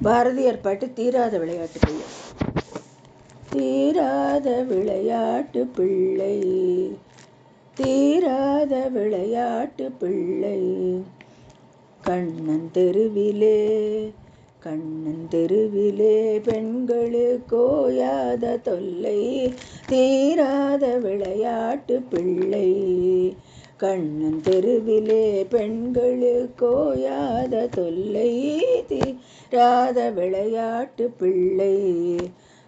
பாரதியார் பாட்டு தீராத விளையாட்டு பிள்ளை. தீராத விளையாட்டு பிள்ளை, தீராத விளையாட்டு பிள்ளை, கண்ணன் தெருவிலே கண்ணன் தெருவிலே பெண்களுக்கு ஓயாத தொல்லை. தீராத விளையாட்டு பிள்ளை, கண்ணன் தெருவிலே பெண்களுக்கு ஓயாத தொல்லை. தீராத விளையாட்டு பிள்ளை,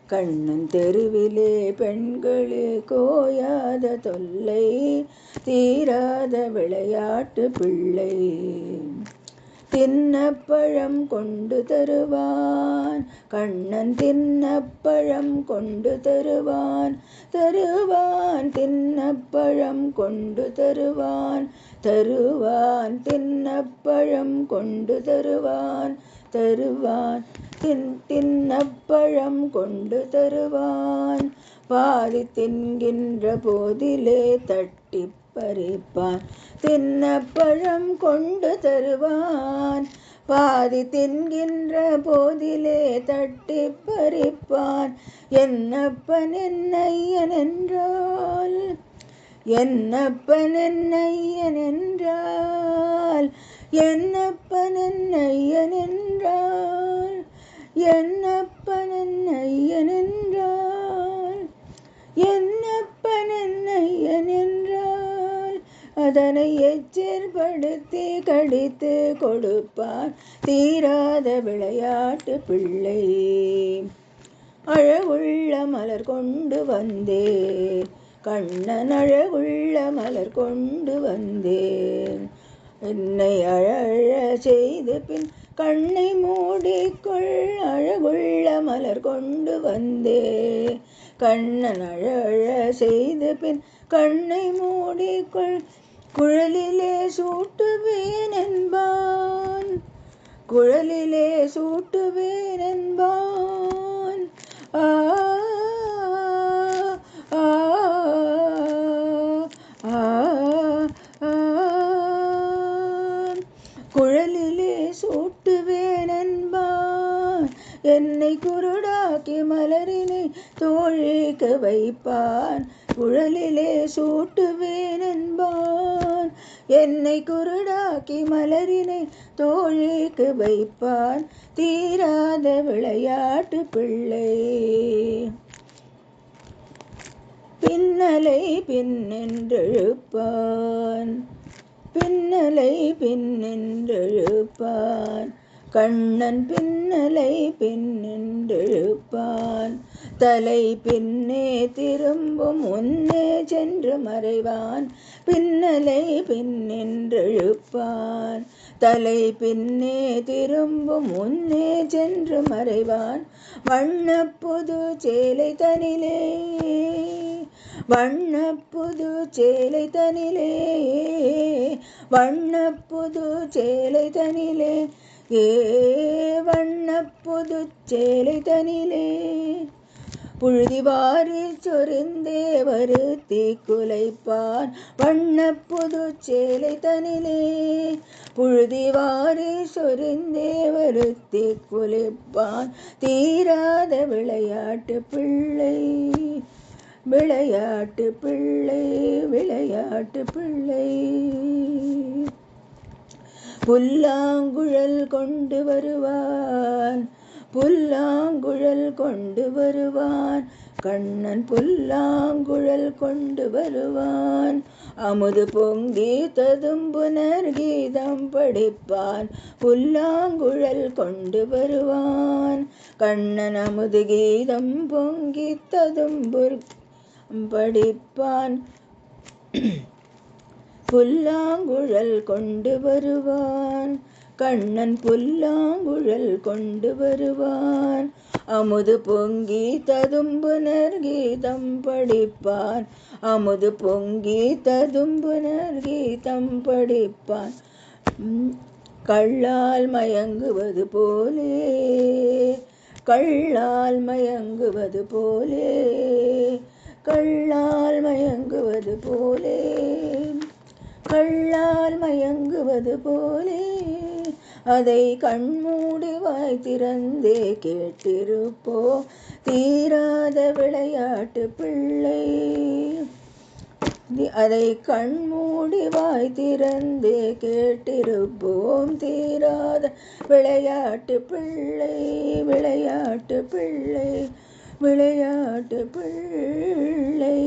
கண்ணன் தெருவிலே பெண்களுக்கு ஓயாத தொல்லை. தீராத விளையாட்டு பிள்ளை, தின்னப்பழம் கொண்டு தருவான் கண்ணன், தின்னப்பழம் கொண்டு தருவான் தருவான், தின்னப்பழம் கொண்டு தருவான் தருவான், தின்னப்பழம் கொண்டு தருவான் தருவான், தின்னப்பழம் கொண்டு தருவான். பாதி தின்கின்ற போதிலே தட்டி பறிப்பான், தின்னப்பழம் கொண்டு தருவான். பாதி தின்கின்ற போதிலே தட்டி பறிப்பான். என்னப்பன் என்னையன் என்றால், என்னப்பன் என்னையன் என்றால், என்னப்பன் என்னையன் என்றால், என்னப்பன் என்னையன் என்றால், என்னப்பன் என்னையன் என்றால், அதனை எச்சேற்படுத்தி கடித்து கொடுப்பான். தீராத விளையாட்டு பிள்ளை, அழகுள்ள மலர் கொண்டு வந்தேன் கண்ணன், அழகுள்ள மலர் கொண்டு வந்தேன். என்னை அழ செய்து பின் கண்ணை மூடிக்கொள், அழகுள்ள மலர் கொண்டு வந்தேன் கண்ணன், அழ செய்து பின் கண்ணை மூடிக்கொள். குழலிலே சூட்டுவேன் என்பான், குழலிலே சூட்டுவேன் என்பான். ஆ ஆ ஆ ஆ, குழலிலே சூட்டுவேன் என்பான். என்னை குருடாக்கி மலரினை தோழிக்கு வைப்பான், குழலிலே சூட்டுவேன் என்பான். என்னை குருடாக்கி மலரினை தோழிக்கு வைப்பான். தீராத விளையாட்டு பிள்ளை, பின்னலை பின்னென்றெழுப்பான், பின்னலை பின்னென்றெழுப்பான் கண்ணன், பின்னலை பின்னென்றெழுப்பான். தலை பின்னே திரும்பும் முன்னே சென்று மறைவான், பின்னலை பின்னென்றெழுப்பான். தலை பின்னே திரும்பும் முன்னே சென்று மறைவான். வண்ணப்புது சேலை தனிலே, வண்ணப்புது சேலை தனிலே, வண்ணப்புது சேலை தனிலே, ஏ வண்ணப்புது சேலை தனிலே, புழுதி வாரி சொரிந்தே வருத்தி குலைப்பான். வண்ணப்புது சேலை தனிலே, புழுதி வாரி சொரிந்தே வருத்தி குலைப்பான். தீராத விளையாட்டு பிள்ளை, விளையாட்டு பிள்ளை, விளையாட்டு பிள்ளை. புல்லாங்குழல் கொண்டு வருவான், புல்லாங்குழல் கொண்டு வருவான் கண்ணன், புல்லாங்குழல் கொண்டு வருவான். அமுது பொங்கி ததும்புனர் கீதம் படிப்பான், புல்லாங்குழல் கொண்டு வருவான் கண்ணன். அமுது கீதம் பொங்கி ததும்புர் படிப்பான், புல்லாங்குழல் கொண்டு வருவான் கண்ணன், புல்லாங்குழல் கொண்டு வருவான். அமுது பொங்கி ததும்புனர் கீதம் படிப்பான், அமுது பொங்கி ததும்புனர் கீதம் படிப்பான். கள்ளால் மயங்குவது போலே, கள்ளால் மயங்குவது போலே, கள்ளால் மயங்குவது போலே, கள்ளால் மயங்குவது போலே, அதை கண்மூடி வாய் திறந்தே கேட்டிருப்போ தீராத விளையாட்டு பிள்ளை. அதை கண்மூடி வாய் திறந்தே கேட்டிருப்போம் தீராத விளையாட்டு பிள்ளை. விளையாட்டு பிள்ளை, விளையாட்டு பிள்ளை.